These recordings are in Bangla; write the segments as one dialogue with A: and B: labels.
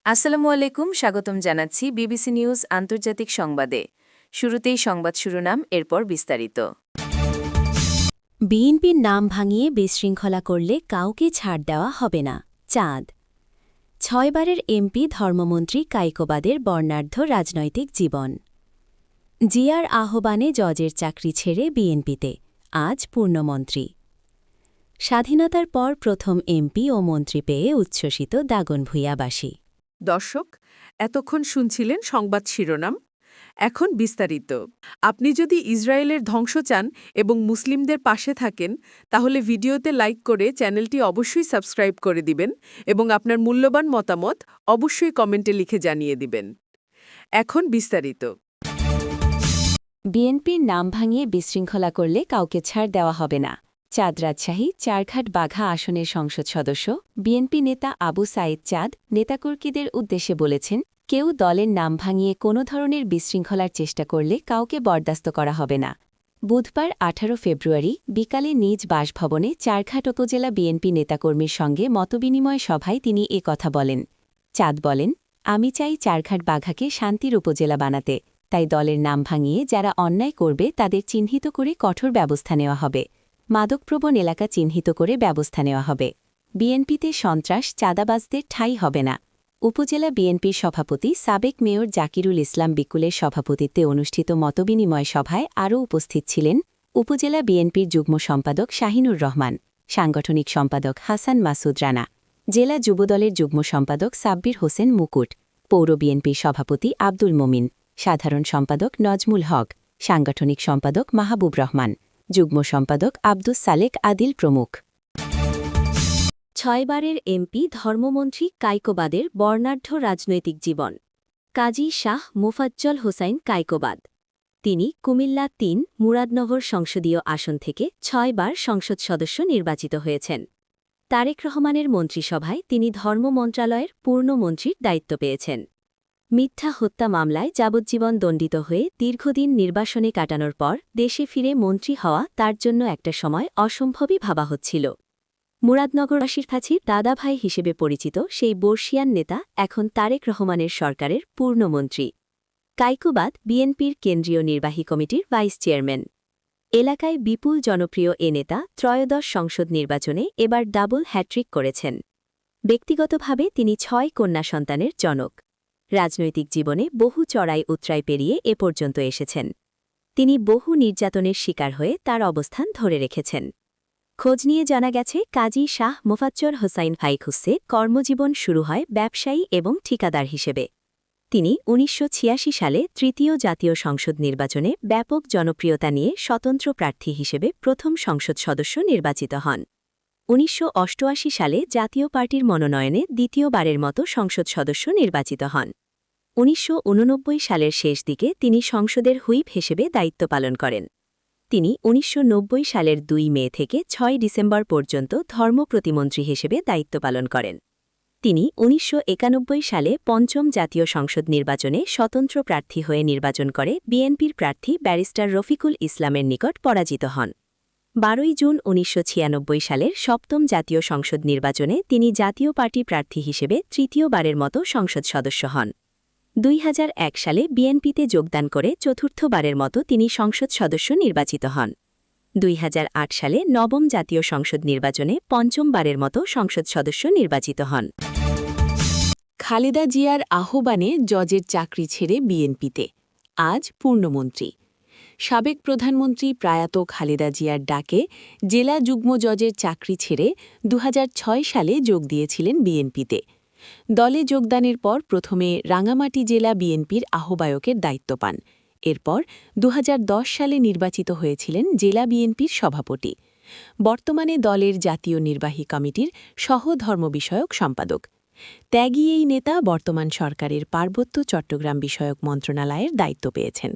A: আসসালামু আলাইকুম, স্বাগতম জানাচ্ছি বিবিসি নিউজ আন্তর্জাতিক সংবাদে। শুরুতেই সংবাদ শিরোনাম, এরপর বিস্তারিত।
B: বিএনপির নাম ভাঙিয়ে বিশৃঙ্খলা করলে কাউকে ছাড় দেওয়া হবে না, চাঁদ। ৬ বারের এমপি ধর্মমন্ত্রী কায়কোবাদের বর্ণাঢ্য রাজনৈতিক জীবন। জিয়ার আহ্বানে জজের চাকরি ছেড়ে বিএনপিতে, আজ পূর্ণমন্ত্রী। স্বাধীনতার পর প্রথম এমপি ও মন্ত্রী পেয়ে উচ্ছ্বসিত দাগনভূঞাবাসী।
C: দর্শক, এতক্ষণ শুনছিলেন সংবাদ শিরোনাম। এখন বিস্তারিত। আপনি যদি ইসরায়েলের ধ্বংস চান এবং মুসলিমদের পাশে থাকেন, তাহলে ভিডিওতে লাইক করে চ্যানেলটি অবশ্যই সাবস্ক্রাইব করে দিবেন এবং আপনার মূল্যবান মতামত অবশ্যই কমেন্টে লিখে জানিয়ে দিবেন। এখন বিস্তারিত।
B: বিএনপির নাম ভাঙিয়ে বিশৃঙ্খলা করলে কাউকে ছাড় দেওয়া হবে না, চাঁদ। রাজশাহী চারঘাট বাঘা আসনের সংসদ সদস্য বিএনপি নেতা আবু সাইদ চাঁদ নেতাকর্মীদের উদ্দেশ্যে বলেছেন, কেউ দলের নাম ভাঙিয়ে কোনো ধরনের বিশৃঙ্খলার চেষ্টা করলে কাউকে বরদাস্ত করা হবে না। বুধবার ১৮ ফেব্রুয়ারি বিকালে নিজ বাসভবনে চারঘাট উপজেলা বিএনপি নেতাকর্মীর সঙ্গে মতবিনিময় সভায় তিনি এ কথা বলেন। চাঁদ বলেন, আমি চাই চারঘাট বাঘাকে শান্তির উপজেলা বানাতে, তাই দলের নাম ভাঙিয়ে যারা অন্যায় করবে তাদের চিহ্নিত করে কঠোর ব্যবস্থা নেওয়া হবে। মাদকপ্রবণ এলাকা চিহ্নিত করে ব্যবস্থা নেওয়া হবে। বিএনপিতে সন্ত্রাস চাঁদাবাজদের ঠাঁই হবে না। উপজেলা বিএনপির সভাপতি সাবেক মেয়র জাকিরুল ইসলাম বিকুলের সভাপতিত্বে অনুষ্ঠিত মতবিনিময় সভায় আরও উপস্থিত ছিলেন উপজেলা বিএনপির যুগ্ম সম্পাদক শাহিনুর রহমান, সাংগঠনিক সম্পাদক হাসান মাসুদ রানা, জেলা যুবদলের যুগ্ম সম্পাদক সাব্বির হোসেন মুকুট, পৌর বিএনপির সভাপতি আব্দুল মোমিন, সাধারণ সম্পাদক নজমুল হক, সাংগঠনিক সম্পাদক মাহবুব রহমান, যুগ্ম সম্পাদক আব্দুস সালেক আদিল প্রমুখ। ৬ বারের এমপি ধর্মমন্ত্রী কায়কোবাদের বর্ণাঢ্য রাজনৈতিক জীবন। কাজী শাহ মোফাজ্জল হোসাইন কায়কোবাদ। তিনি কুমিল্লা ৩ মুরাদনগর সংসদীয় আসন থেকে ৬ বার সংসদ সদস্য নির্বাচিত হয়েছেন। তারেক রহমানের মন্ত্রিসভায় তিনি ধর্ম মন্ত্রণালয়ের পূর্ণমন্ত্রীর দায়িত্ব পেয়েছেন। মিথ্যা হত্যা মামলায় যাবজ্জীবন দণ্ডিত হয়ে দীর্ঘদিন নির্বাসনে কাটানোর পর দেশে ফিরে মন্ত্রী হওয়া তার জন্য একটা সময় অসম্ভবই ভাবা হচ্ছিল। মুরাদনগরবাসীর কাছে দাদাভাই হিসেবে পরিচিত সেই বর্ষিয়ান নেতা এখন তারেক রহমানের সরকারের পূর্ণমন্ত্রী। কায়কোবাদ বিএনপির কেন্দ্রীয় নির্বাহী কমিটির ভাইস চেয়ারম্যান। এলাকায় বিপুল জনপ্রিয় এ নেতা ত্রয়োদশ সংসদ নির্বাচনে এবার ডাবল হ্যাট্রিক করেছেন। ব্যক্তিগতভাবে তিনি ৬ কন্যা সন্তানের জনক। রাজনৈতিক জীবনে বহু চড়াই উতরাই পেরিয়ে এ পর্যন্ত এসেছেন। তিনি বহু নির্যাতনের শিকার হয়ে তার অবস্থান ধরে রেখেছেন। খোঁজ নিয়ে জানা গেছে, কাজী শাহ মোফাজ্জল হোসাইন ফাইখুসে কর্মজীবন শুরু হয় ব্যবসায়ী এবং ঠিকাদার হিসেবে। তিনি ১৯৮৬ সালে তৃতীয় জাতীয় সংসদ নির্বাচনে ব্যাপক জনপ্রিয়তা নিয়ে স্বতন্ত্র প্রার্থী হিসেবে প্রথম সংসদ সদস্য নির্বাচিত হন। ১৯৮৮ সালে জাতীয় পার্টির মনোনয়নে দ্বিতীয়বারের মতো সংসদ সদস্য নির্বাচিত হন। ১৯৮৯ সালের শেষ দিকে তিনি সংসদের হুইপ হিসেবে দায়িত্ব পালন করেন। তিনি ১৯৯০ সালের ২ মে থেকে ৬ ডিসেম্বর পর্যন্ত ধর্ম প্রতিমন্ত্রী হিসেবে দায়িত্ব পালন করেন। তিনি ১৯৯১ সালে পঞ্চম জাতীয় সংসদ নির্বাচনে স্বতন্ত্র প্রার্থী হয়ে নির্বাচন করে বিএনপির প্রার্থী ব্যারিস্টার রফিকুল ইসলামের নিকট পরাজিত হন। ১২ জুন ১৯৯৬ সালের সপ্তম জাতীয় সংসদ নির্বাচনে তিনি জাতীয় পার্টি প্রার্থী হিসেবে তৃতীয়বারের মতো সংসদ সদস্য হন। ২০০১ সালে বিএনপিতে যোগদান করে চতুর্থবারের মতো তিনি সংসদ সদস্য নির্বাচিত হন। ২০০৮ সালে নবম জাতীয় সংসদ নির্বাচনে পঞ্চমবারের মতো সংসদ সদস্য নির্বাচিত হন।
A: খালেদা জিয়ার আহ্বানে জজের চাকরি ছেড়ে বিএনপিতে, আজ পূর্ণমন্ত্রী। সাবেক প্রধানমন্ত্রী প্রয়াত খালেদা জিয়ার ডাকে জেলা যুগ্ম জজের চাকরি ছেড়ে ২০০৬ সালে যোগ দিয়েছিলেন বিএনপিতে। দলে যোগদানের পর প্রথমে রাঙামাটি জেলা বিএনপির আহ্বায়কের দায়িত্ব পান। এরপর ২০১০ সালে নির্বাচিত হয়েছিলেন জেলা বিএনপির সভাপতি। বর্তমানে দলের জাতীয় নির্বাহী কমিটির সহ-ধর্ম বিষয়ক সম্পাদক। ত্যাগী এই নেতা বর্তমান সরকারের পার্বত্য চট্টগ্রাম বিষয়ক মন্ত্রণালয়ের দায়িত্ব পেয়েছেন।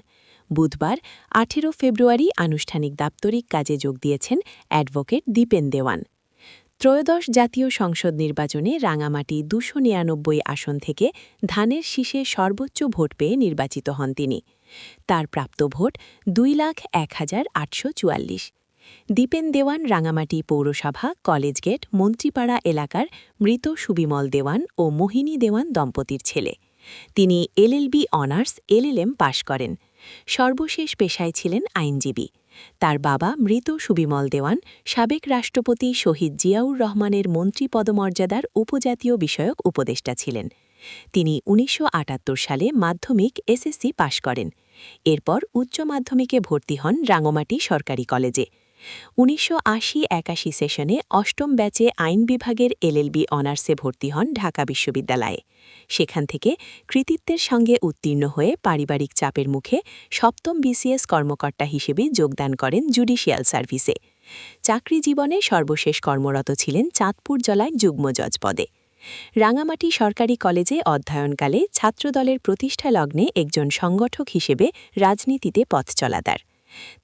A: বুধবার ১৮ ফেব্রুয়ারি আনুষ্ঠানিক দাপ্তরিক কাজে যোগ দিয়েছেন অ্যাডভোকেট দীপেন দেওয়ান। ত্রয়োদশ জাতীয় সংসদ নির্বাচনে রাঙামাটি ২৯৯ আসন থেকে ধানের শীষে সর্বোচ্চ ভোট পেয়ে নির্বাচিত হন তিনি। তার প্রাপ্ত ভোট ২,০১,৮৪৪। দীপেন দেওয়ান রাঙামাটি পৌরসভা কলেজ গেট মন্ত্রীপাড়া এলাকার মৃত সুবিমল দেওয়ান ও মোহিনী দেওয়ান দম্পতির ছেলে। তিনি এলএলবি অনার্স এলএলএম পাশ করেন। সর্বশেষ পেশায় ছিলেন আইনজীবী। তার বাবা মৃত সুবিমল দেওয়ান সাবেক রাষ্ট্রপতি শহীদ জিয়াউর রহমানের মন্ত্রী পদমর্যাদার উপজাতীয় বিষয়ক উপদেষ্টা ছিলেন। তিনি ১৯৭৮ সালে মাধ্যমিক এসএসসি পাশ করেন। এরপর উচ্চ মাধ্যমিকে ভর্তি হন রাঙামাটি সরকারি কলেজে। ১৯৮০-৮১ সেশনে অষ্টম ব্যাচে আইন বিভাগের এলএলবি অনার্সে ভর্তি হন ঢাকা বিশ্ববিদ্যালয়ে। সেখান থেকে কৃতিত্বের সঙ্গে উত্তীর্ণ হয়ে পারিবারিক চাপের মুখে সপ্তম বিসিএস কর্মকর্তা হিসেবে যোগদান করেন জুডিশিয়াল সার্ভিসে। চাকরি জীবনে সর্বশেষ কর্মরত ছিলেন চাঁদপুর জেলায় যুগ্ম জজ পদে। রাঙামাটি সরকারি কলেজে অধ্যয়নকালে ছাত্রদলের প্রতিষ্ঠা লগ্নে একজন সংগঠক হিসেবে রাজনীতিতে পথ চলা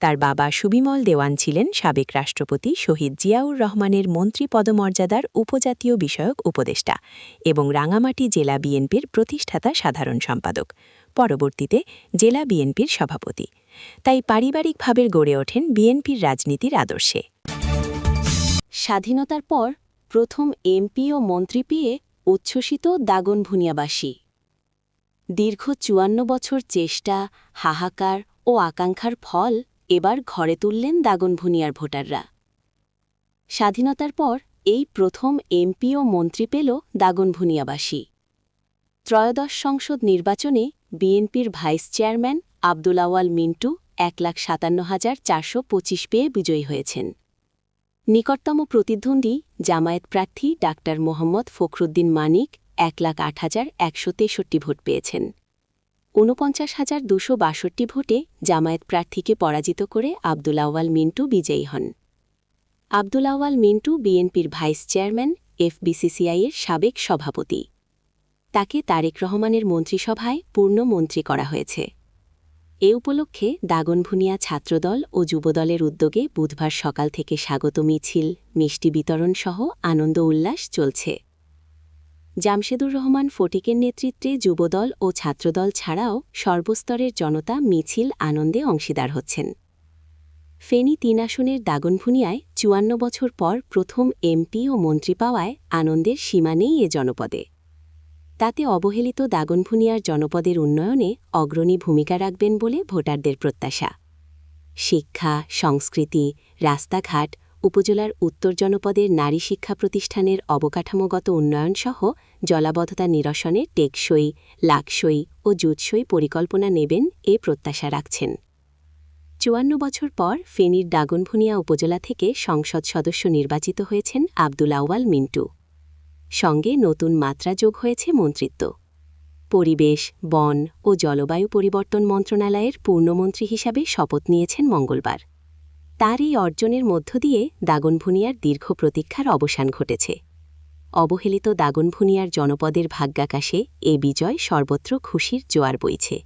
A: তার বাবা সুবিমল দেওয়ান ছিলেন সাবেক রাষ্ট্রপতি শহীদ জিয়াউর রহমানের মন্ত্রী পদমর্যাদার উপজাতীয় বিষয়ক উপদেষ্টা এবং রাঙামাটি জেলা বিএনপির প্রতিষ্ঠাতা সাধারণ সম্পাদক, পরবর্তীতে জেলা বিএনপির সভাপতি। তাই পারিবারিকভাবে গড়ে ওঠেন বিএনপির রাজনীতির আদর্শে।
B: স্বাধীনতার পর প্রথম এমপি ও মন্ত্রী পেয়ে উচ্ছ্বসিত দাগনভূঞাবাসী। দীর্ঘ ৫৪ বছর চেষ্টা, হাহাকার ও আকাঙ্ক্ষার ফল এবার ঘরে তুললেন দাগনভূঞার ভোটাররা। স্বাধীনতার পর এই প্রথম এমপি ও মন্ত্রী পেল দাগনভূঞাবাসী। ত্রয়োদশ সংসদ নির্বাচনে বিএনপির ভাইস চেয়ারম্যান আব্দুল আওয়াল মিন্টু ১,৫৭,৪২৫ পেয়ে বিজয়ী হয়েছেন। নিকটতম প্রতিদ্বন্দ্বী জামায়াত প্রার্থী ডাক্তার মোহাম্মদ ফখরুদ্দিন মানিক ১,০৮,১৬৩ ভোট পেয়েছেন। ৪৯,২৬২ ভোটে জামায়াত প্রার্থীকে পরাজিত করে আব্দুল আওয়াল মিন্টু বিজয়ী হন। আব্দুল আওয়াল মিন্টু বিএনপির ভাইস চেয়ারম্যান, এফবিসিসিআইয়ের সাবেক সভাপতি। তাকে তারেক রহমানের মন্ত্রিসভায় পূর্ণ মন্ত্রী করা হয়েছে। এ উপলক্ষে দাগনভূঞা ছাত্রদল ও যুবদলের উদ্যোগে বুধবার সকাল থেকে স্বাগত মিছিল, মিষ্টি বিতরণ সহ আনন্দ উল্লাস চলছে। জামশেদুর রহমান ফটিকের নেতৃত্বে যুবদল ও ছাত্রদল ছাড়াও সর্বস্তরের জনতা মিছিল আনন্দে অংশীদার হচ্ছেন। ফেনী ৩ আসনের দাগনভূঞায় ৫৪ বছর পর প্রথম এমপি ও মন্ত্রী পাওয়ায় আনন্দের সীমা নেই এ জনপদে। তাতে অবহেলিত দাগনভূঞার জনপদের উন্নয়নে অগ্রণী ভূমিকা রাখবেন বলে ভোটারদের প্রত্যাশা। শিক্ষা, সংস্কৃতি, রাস্তাঘাট, উপজেলার উত্তর জনপদের নারী শিক্ষা প্রতিষ্ঠানের অবকাঠামোগত উন্নয়নসহ জলাবদ্ধতা নিরসনে টেকসই, লাকসই ও জুতসই পরিকল্পনা নেবেন এ প্রত্যাশা রাখছেন। ৫৪ বছর পর ফেনীর দাগনভূঞা উপজেলা থেকে সংসদ সদস্য নির্বাচিত হয়েছেন আব্দুল আওয়াল মিন্টু। সঙ্গে নতুন মাত্রা যোগ হয়েছে মন্ত্রিত্ব। পরিবেশ, বন ও জলবায়ু পরিবর্তন মন্ত্রণালয়ের পূর্ণমন্ত্রী হিসাবে শপথ নিয়েছেন মঙ্গলবার। তার এই অর্জনের মধ্য দিয়ে দাগনভূঞার দীর্ঘ প্রতীক্ষার অবসান ঘটেছে। অবহেলিত দাগনভূঞার জনপদের ভাগ্যাকাশে এ বিজয় সর্বত্র খুশির জোয়ার বইছে।